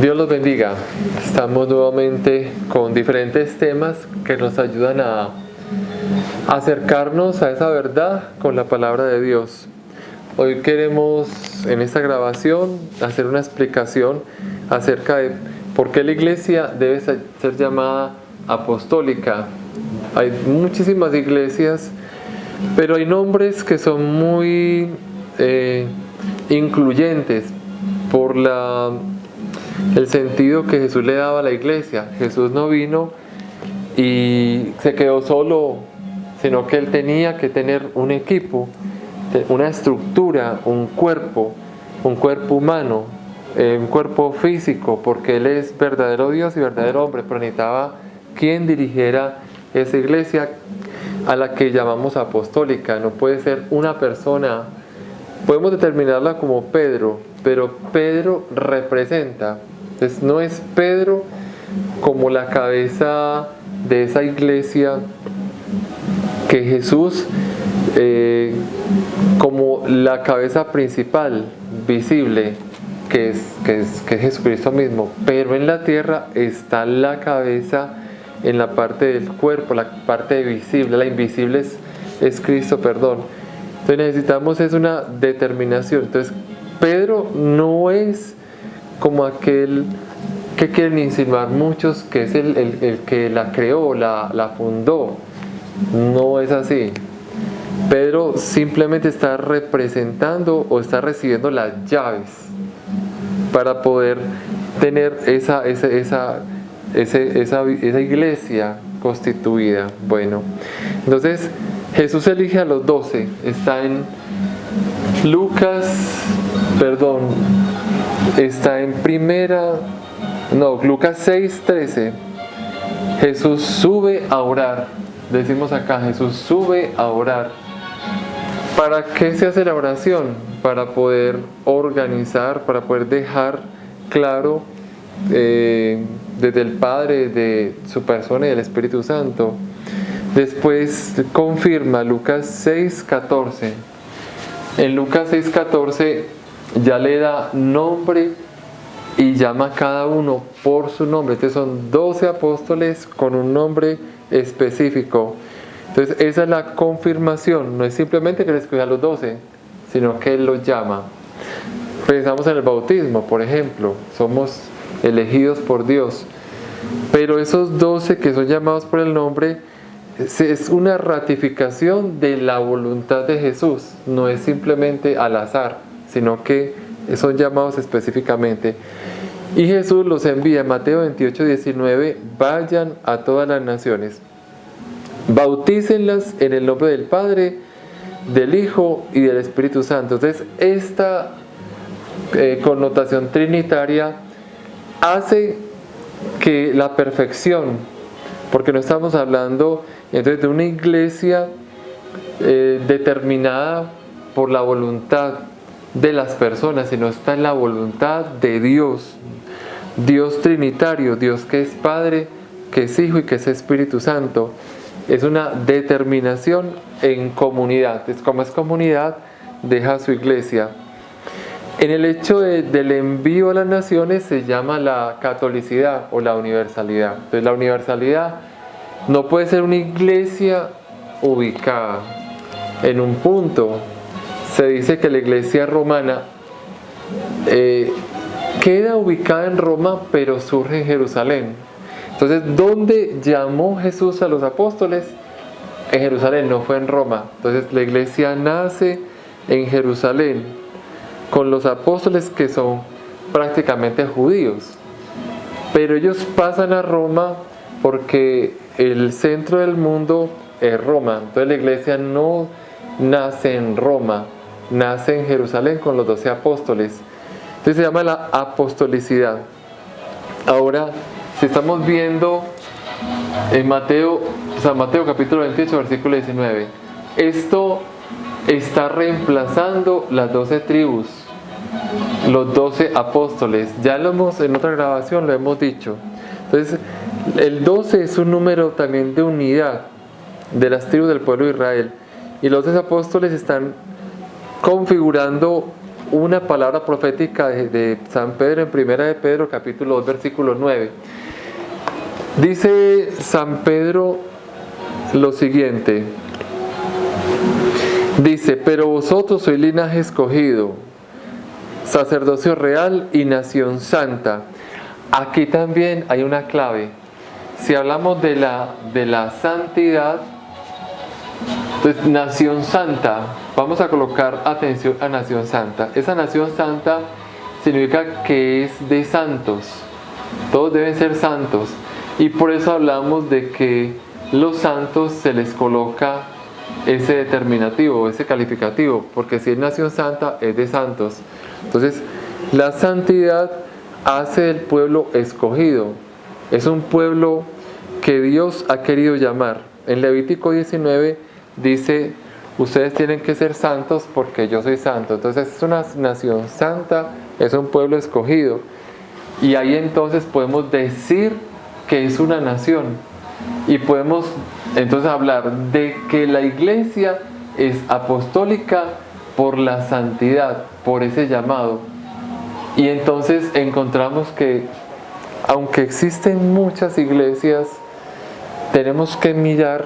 Dios los bendiga. Estamos nuevamente con diferentes temas que nos ayudan a acercarnos a esa verdad con la palabra de Dios. Hoy queremos en esta grabación hacer una explicación acerca de por qué la iglesia debe ser llamada apostólica. Hay muchísimas iglesias, pero hay nombres que son muy incluyentes por el sentido que Jesús le daba a la iglesia. Jesús no vino y se quedó solo, sino que Él tenía que tener un equipo, una estructura, un cuerpo humano, un cuerpo físico, porque Él es verdadero Dios y verdadero hombre, pero necesitaba quien dirigiera esa iglesia a la que llamamos apostólica. No puede ser una persona. Podemos determinarla como Pedro, pero Pedro representa. Entonces no es Pedro como la cabeza de esa iglesia que Jesús, como la cabeza principal, visible, que es Jesucristo mismo. Pero en la tierra está la cabeza en la parte del cuerpo, la parte visible. La invisible es Cristo, perdón. Entonces necesitamos es una determinación. Entonces Pedro no es como aquel que quieren insinuar muchos, que es el que la creó, la fundó. No es así. Pedro simplemente está representando o está recibiendo las llaves para poder tener esa iglesia constituida. Bueno, entonces Jesús elige a los 12. Está en Lucas 6:13. Jesús sube a orar. Decimos acá, Jesús sube a orar. ¿Para qué se hace la oración? Para poder organizar, para poder dejar claro desde el Padre, de su persona y del Espíritu Santo. Después confirma Lucas 6:14. En Lucas 6:14 ya le da nombre y llama a cada uno por su nombre. Entonces son 12 apóstoles con un nombre específico. Entonces esa es la confirmación. No es simplemente que le escoge a los 12, sino que Él los llama. Pensamos en el bautismo, por ejemplo. Somos elegidos por Dios. Pero esos 12 que son llamados por el nombre es una ratificación de la voluntad de Jesús. No es simplemente al azar, sino que son llamados específicamente. Y Jesús los envía en Mateo 28:19: vayan a todas las naciones, bautícenlas en el nombre del Padre, del Hijo y del Espíritu Santo. Entonces esta connotación trinitaria hace que la perfección, porque no estamos hablando entonces de una iglesia determinada por la voluntad de las personas, sino está en la voluntad de Dios, Dios trinitario, Dios que es Padre, que es Hijo y que es Espíritu Santo. Es una determinación en comunidad. Es como es comunidad, deja su iglesia. En el hecho del envío a las naciones se llama la catolicidad o la universalidad. Entonces la universalidad no puede ser una iglesia ubicada en un punto. Se dice que la iglesia romana queda ubicada en Roma, pero surge en Jerusalén. Entonces, ¿dónde llamó Jesús a los apóstoles? En Jerusalén, no fue en Roma. Entonces la iglesia nace en Jerusalén con los apóstoles que son prácticamente judíos. Pero ellos pasan a Roma porque el centro del mundo es Roma. Entonces la iglesia no nace en Roma, nace en Jerusalén con los 12 apóstoles. Entonces se llama la apostolicidad. Ahora, si estamos viendo en Mateo capítulo 28, versículo 19, esto está reemplazando las 12 tribus, los 12 apóstoles. Ya en otra grabación lo hemos dicho. Entonces, el 12 es un número también de unidad de las tribus del pueblo de Israel. Y los 12 apóstoles están configurando una palabra profética de San Pedro en Primera de Pedro, capítulo 2, versículo 9. Dice San Pedro lo siguiente. Dice, pero vosotros sois linaje escogido, sacerdocio real y nación santa. Aquí también hay una clave. Si hablamos de la santidad, entonces nación santa, vamos a colocar atención a nación santa. Esa nación santa significa que es de santos. Todos deben ser santos. Y por eso hablamos de que los santos se les coloca ese determinativo, ese calificativo, porque si es nación santa, es de santos. Entonces, la santidad hace del pueblo escogido. Es un pueblo que Dios ha querido llamar. En Levítico 19 dice, ustedes tienen que ser santos porque yo soy santo. Entonces, es una nación santa, es un pueblo escogido. Y ahí entonces podemos decir que es una nación. Y podemos entonces hablar de que la iglesia es apostólica por la santidad, por ese llamado. Y entonces encontramos que aunque existen muchas iglesias, tenemos que mirar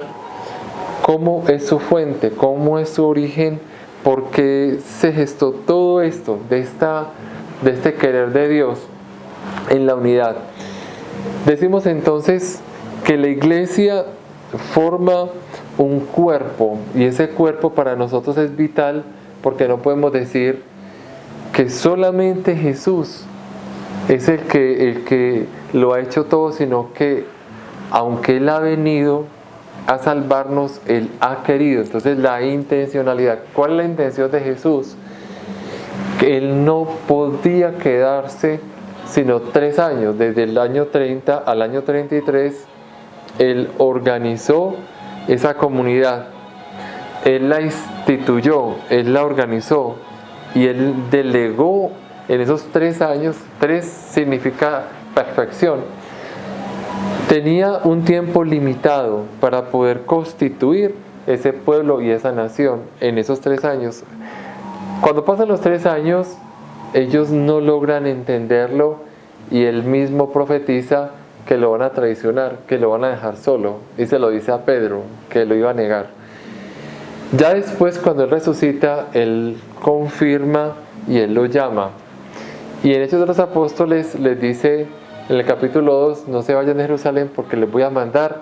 cómo es su fuente, cómo es su origen, por qué se gestó todo esto de este querer de Dios en la unidad. Decimos entonces que la iglesia forma un cuerpo, y ese cuerpo para nosotros es vital, porque no podemos decir que solamente Jesús es el que lo ha hecho todo, sino que aunque Él ha venido a salvarnos, Él ha querido. Entonces la intencionalidad, ¿cuál es la intención de Jesús? Que Él no podía quedarse sino 3 años, desde el año 30 al año 33, Él organizó esa comunidad, Él la instituyó, Él la organizó y Él delegó en esos 3 años. 3 significa perfección. Tenía un tiempo limitado para poder constituir ese pueblo y esa nación en esos 3 años. Cuando pasan los 3 años, ellos no logran entenderlo y Él mismo profetiza que lo van a traicionar, que lo van a dejar solo, y se lo dice a Pedro, que lo iba a negar. Ya después, cuando Él resucita, Él confirma y Él lo llama. Y en Hechos de los Apóstoles les dice en el capítulo 2, no se vayan de Jerusalén porque les voy a mandar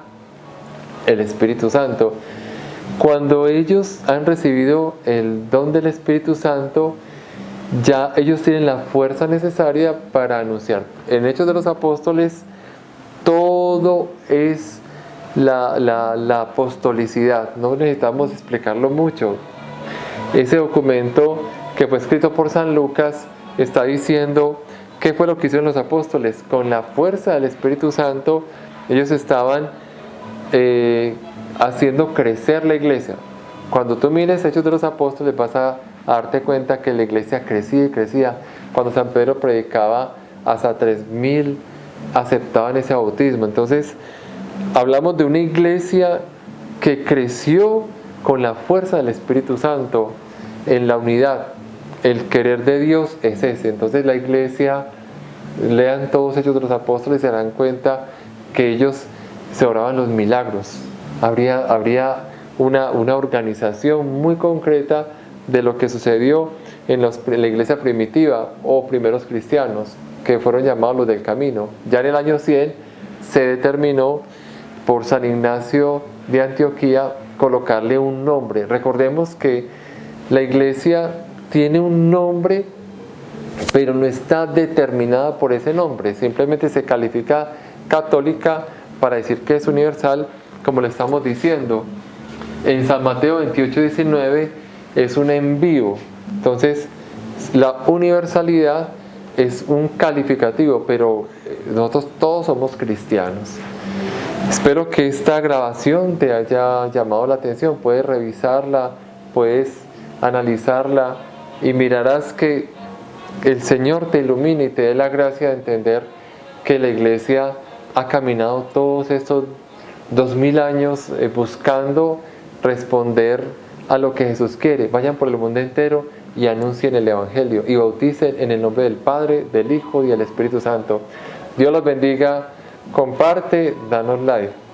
el Espíritu Santo. Cuando ellos han recibido el don del Espíritu Santo, ya ellos tienen la fuerza necesaria para anunciar. En Hechos de los Apóstoles todo es la apostolicidad, no necesitamos explicarlo mucho. Ese documento que fue escrito por San Lucas está diciendo qué fue lo que hicieron los apóstoles. Con la fuerza del Espíritu Santo ellos estaban haciendo crecer la iglesia. Cuando tú mires Hechos de los Apóstoles vas a darte cuenta que la iglesia crecía y crecía. Cuando San Pedro predicaba, hasta 3.000 aceptaban ese bautismo. Entonces hablamos de una iglesia que creció con la fuerza del Espíritu Santo en la unidad. El querer de Dios es ese. Entonces la iglesia, lean todos Hechos de los Apóstoles y se darán cuenta que ellos se oraban los milagros. Habría una organización muy concreta de lo que sucedió en la iglesia primitiva o primeros cristianos, que fueron llamados los del camino. Ya en el año 100 se determinó por San Ignacio de Antioquía colocarle un nombre. Recordemos que la iglesia tiene un nombre, pero no está determinada por ese nombre, simplemente se califica católica para decir que es universal, como le estamos diciendo. En San Mateo 28:19 es un envío. Entonces la universalidad es un calificativo, pero nosotros todos somos cristianos. Espero que esta grabación te haya llamado la atención. Puedes revisarla, puedes analizarla y mirarás que el Señor te ilumine y te dé la gracia de entender que la iglesia ha caminado todos estos 2000 años buscando responder a lo que Jesús quiere. Vayan por el mundo entero y anuncien el Evangelio y bauticen en el nombre del Padre, del Hijo y del Espíritu Santo. Dios los bendiga. Comparte, danos like.